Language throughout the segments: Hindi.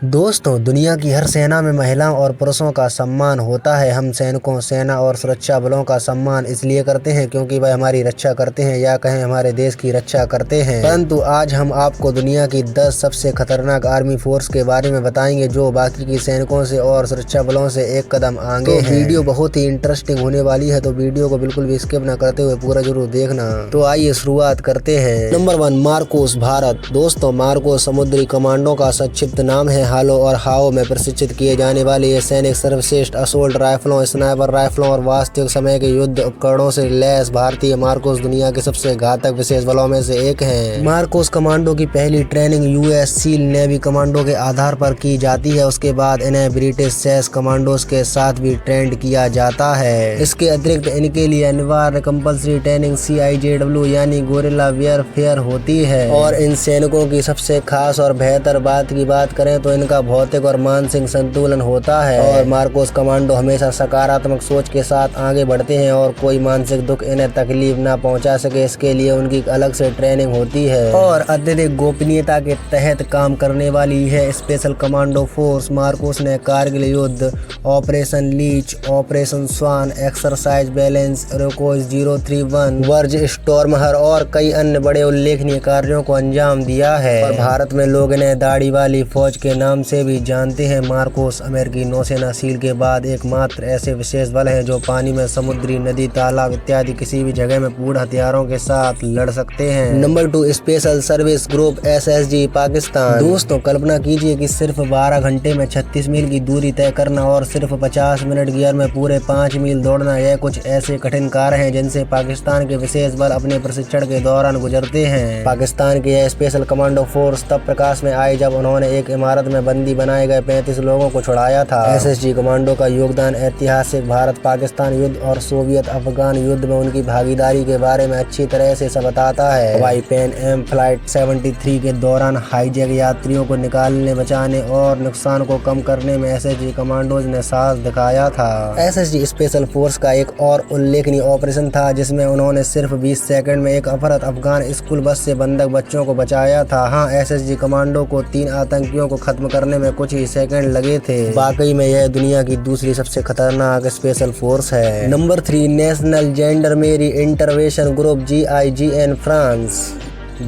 दोस्तों, दुनिया की हर सेना में महिलाओं और पुरुषों का सम्मान होता है। हम सैनिकों, सेना और सुरक्षा बलों का सम्मान इसलिए करते हैं क्योंकि वह हमारी रक्षा करते हैं या कहें हमारे देश की रक्षा करते हैं। परंतु आज हम आपको दुनिया की 10 सबसे खतरनाक आर्मी फोर्स के बारे में बताएंगे जो बाकी की सैनिकों से और सुरक्षा बलों से एक कदम आगे हैं। वीडियो बहुत ही इंटरेस्टिंग होने वाली है, तो वीडियो को बिल्कुल भी स्किप न करते हुए पूरा जरूर देखना। तो आइए शुरुआत करते हैं। Number 1, Marcos, Bharat. दोस्तों, मार्कोस समुद्री कमांडो का संक्षिप्त नाम है। हालो और हाओ में प्रशिक्षित किए जाने वाले ये सैनिक सर्वश्रेष्ठ असोल्ट राइफलों, स्नाइपर राइफलों और वास्तविक समय के युद्ध उपकरणों से लैस भारतीय मार्कोस दुनिया के सबसे घातक विशेष बलों में से एक हैं। मार्कोस कमांडो की पहली training US seal navy commando के आधार पर की जाती है। उसके बाद इन्हें ब्रिटिश सेस कमांडोज के साथ भी ट्रेंड किया जाता है। इसके अतिरिक्त इनके लिए अनिवार्य कंपल्सरी ट्रेनिंग CIJW यानी गोरिल्ला वेयरफेयर होती है। और इन सैनिकों की सबसे खास और बेहतर बात की बात करें तो इनका भौतिक और मानसिक संतुलन होता है। और मार्कोस कमांडो हमेशा सकारात्मक सोच के साथ आगे बढ़ते हैं और कोई मानसिक दुख इन्हें तकलीफ न पहुंचा सके, इसके लिए उनकी अलग से ट्रेनिंग होती है। और अत्यधिक गोपनीयता के तहत काम करने वाली है स्पेशल कमांडो फोर्स। मार्कोस ने कारगिल युद्ध, ऑपरेशन लीच, ऑपरेशन स्वान, एक्सरसाइज बैलेंस, रोकोज 031, वर्ज स्टॉर्महर और कई अन्य बड़े उल्लेखनीय कार्यों को अंजाम दिया है। और भारत में लोग इन्हें दाढ़ी वाली फौज के नाम से भी जानते हैं। मार्कोस अमेरिकी नौसेना सील के बाद एकमात्र ऐसे विशेष बल हैं जो पानी में, समुद्री, नदी, तालाब इत्यादि किसी भी जगह में पूर्ण हथियारों के साथ लड़ सकते हैं। Number 2, special service group SSG, Pakistan. दोस्तों, कल्पना कीजिए कि सिर्फ 12 घंटे में 36 मील की दूरी तय करना और सिर्फ 50 मिनट गियर में पूरे 5 मील दौड़ना, यह कुछ ऐसे कठिन कार्य हैं जिनसे पाकिस्तान के विशेष बल अपने प्रशिक्षण के दौरान गुजरते हैं। पाकिस्तान की यह स्पेशल कमांडो फोर्स तब प्रकाश में आई जब उन्होंने एक इमारत में बंदी बनाए गए 35 लोगों को छुड़ाया था। SSG कमांडो का योगदान ऐतिहासिक भारत पाकिस्तान युद्ध और सोवियत अफगान युद्ध में उनकी भागीदारी के बारे में अच्छी तरह से बताता है। हवाई पैन एम फ्लाइट 73 के दौरान हाईजैक यात्रियों को निकालने, बचाने और नुकसान को कम करने में SSG कमांडोज ने साहस दिखाया था। SSG स्पेशल फोर्स का एक और उल्लेखनीय ऑपरेशन था जिसमें उन्होंने सिर्फ 20 सेकंड में एक अफरत अफगान स्कूल बस से बंधक बच्चों को बचाया था। हाँ, SSG कमांडो को 3 आतंकियों को खत्म करने में कुछ ही सेकंड लगे थे। वाकई में यह दुनिया की दूसरी सबसे खतरनाक स्पेशल फोर्स है। Number 3, national gendarmerie intervention group GIGN, France.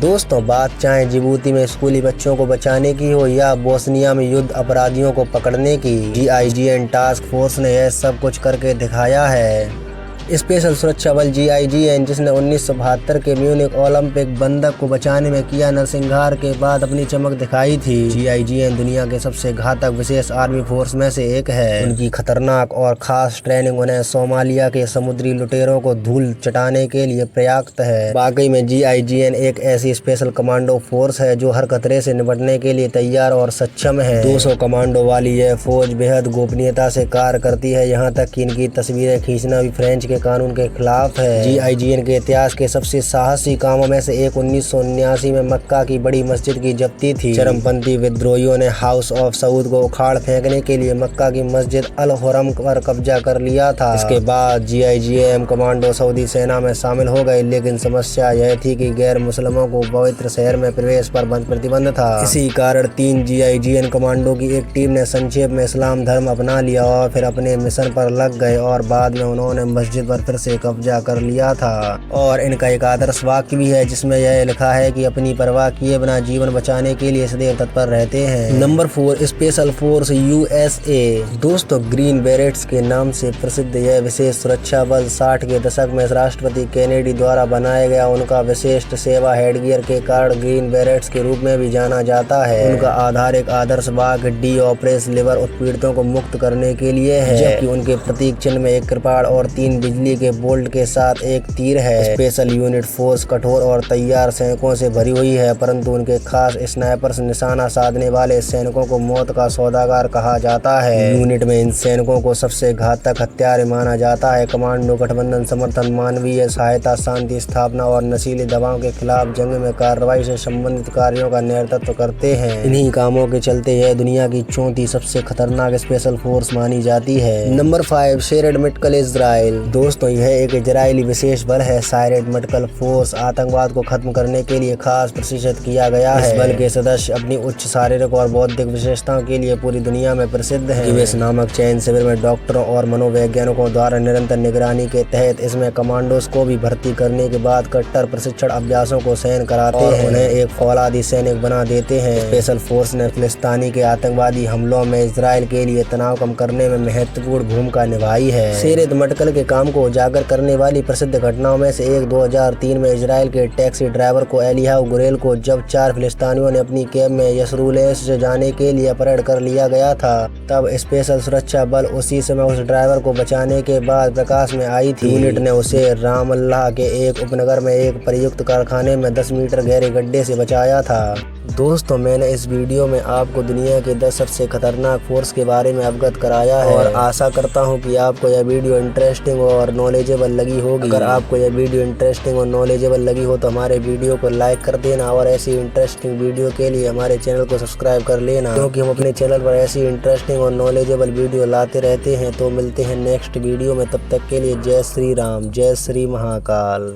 दोस्तों, बात चाहे जिबूती में स्कूली बच्चों को बचाने की हो या बोस्निया में युद्ध अपराधियों को पकड़ने की, GIGN टास्क फोर्स ने यह सब कुछ करके दिखाया है। स्पेशल सुरक्षा बल GIGN, जिसने 1972 के म्यूनिक ओलंपिक बंधक को बचाने में किया नरसंहार के बाद अपनी चमक दिखाई थी। GIGN दुनिया के सबसे घातक विशेष आर्मी फोर्स में से एक है। उनकी खतरनाक और खास ट्रेनिंग उन्हें सोमालिया के समुद्री लुटेरों को धूल चटाने के लिए पर्याप्त है। वाकई में GIGN एक ऐसी स्पेशल कमांडो फोर्स है जो हर खतरे से निपटने के लिए तैयार और सक्षम है। 200 कमांडो वाली यह फौज बेहद गोपनीयता से कार्य करती है, यहाँ तक कि इनकी तस्वीरें खींचना भी फ्रेंच के कानून के खिलाफ है। GIGN के इतिहास के सबसे साहसी कामों में से एक 1979 में मक्का की बड़ी मस्जिद की जब्ती थी। चरमपंथी विद्रोहियों ने हाउस ऑफ सऊद को उखाड़ फेंकने के लिए मक्का की मस्जिद अल हुरम पर कब्जा कर लिया था। इसके बाद GIGN कमांडो सऊदी सेना में शामिल हो गए, लेकिन समस्या यह थी कि गैर मुस्लिमों को पवित्र शहर में प्रवेश पर प्रतिबंध था। इसी कारण 3 GIGN कमांडो की एक टीम ने संक्षेप में इस्लाम धर्म अपना लिया और फिर अपने मिशन पर लग गए और बाद में उन्होंने मस्जिद पर फिर से कब्जा कर लिया था। और इनका एक आदर्श वाक्य भी है जिसमें यह लिखा है कि अपनी परवाह किए बिना जीवन बचाने के लिए सदैव तत्पर रहते हैं। Number 4, special force USA। दोस्तों, ग्रीन बेरेट्स के नाम से प्रसिद्ध यह विशेष सुरक्षा बल 60 के दशक में राष्ट्रपति केनेडी द्वारा बनाया गया। उनका विशिष्ट सेवा हेडगियर के कारण ग्रीन बेरेट्स के रूप में भी जाना जाता है। उनका आधार एक आदर्श वाक्य डी ऑपरेस लिवर उत्पीड़ितों को मुक्त करने के लिए है, जबकि उनके प्रतीक चिन्ह में एक कृपाण और 3 बिजली के बोल्ट के साथ एक तीर है। स्पेशल यूनिट फोर्स कठोर और तैयार सैनिकों से भरी हुई है, परंतु उनके खास स्नाइपर से निशाना साधने वाले सैनिकों को मौत का सौदागर कहा जाता है। यूनिट में इन सैनिकों को सबसे घातक हथियार माना जाता है। कमांडो गठबंधन समर्थन, मानवीय सहायता, शांति स्थापना और नशीली दवाओं के खिलाफ जंग में कार्रवाई से संबंधित कार्यों का नेतृत्व करते हैं। इन्हीं कामों के चलते यह दुनिया की 34 सबसे खतरनाक स्पेशल फोर्स मानी जाती है। नंबर 5, शेरेड मेडिकल इजराइल। दोस्तों यह एक इजरायली विशेष बल है। सायरेत मेडिकल फोर्स आतंकवाद को खत्म करने के लिए खास प्रशिक्षित किया गया है। इस बल के सदस्य अपनी उच्च शारीरिक और बौद्धिक विशेषताओं के लिए पूरी दुनिया में प्रसिद्ध हैं। गिवेस नामक चयन शिविर में डॉक्टरों और मनोवैज्ञानिकों द्वारा निरंतर निगरानी के तहत इसमें कमांडोज को भी भर्ती करने के बाद कट्टर प्रशिक्षण अभ्यासों को सहन कराते हैं, उन्हें एक फौलादी सैनिक बना देते हैं। स्पेशल फोर्स ने फिलिस्तीनी के आतंकवादी हमलों में इजराइल के लिए तनाव कम करने में महत्वपूर्ण भूमिका निभाई है। सायरेत मेडिकल के काम को उजागर करने वाली प्रसिद्ध घटनाओं में से एक 2003 में इजराइल के टैक्सी ड्राइवर को एलियाहू गुरेल को जब 4 फिलिस्तीनियों ने अपनी कैब में यसरूलेस से जाने के लिए अपहरण कर लिया गया था, तब स्पेशल सुरक्षा बल उसी समय उस ड्राइवर को बचाने के बाद प्रकाश में आई थी। यूनिट ने उसे रामल्लाह के एक उपनगर में एक प्रयुक्त कारखाने में 10 मीटर गहरे गड्ढे से बचाया था। दोस्तों मैंने इस वीडियो में आपको दुनिया के 10 सबसे खतरनाक फोर्स के बारे में अवगत कराया है और आशा करता हूं कि आपको यह वीडियो इंटरेस्टिंग और नॉलेजेबल लगी होगी। अगर आपको यह वीडियो इंटरेस्टिंग और नॉलेजेबल लगी हो तो हमारे वीडियो को लाइक कर देना और ऐसी इंटरेस्टिंग वीडियो के लिए हमारे चैनल को सब्सक्राइब कर लेना, क्योंकि हम अपने चैनल पर ऐसी इंटरेस्टिंग और नॉलेजेबल वीडियो लाते रहते हैं। तो मिलते हैं नेक्स्ट वीडियो में, तब तक के लिए जय श्री राम, जय श्री महाकाल।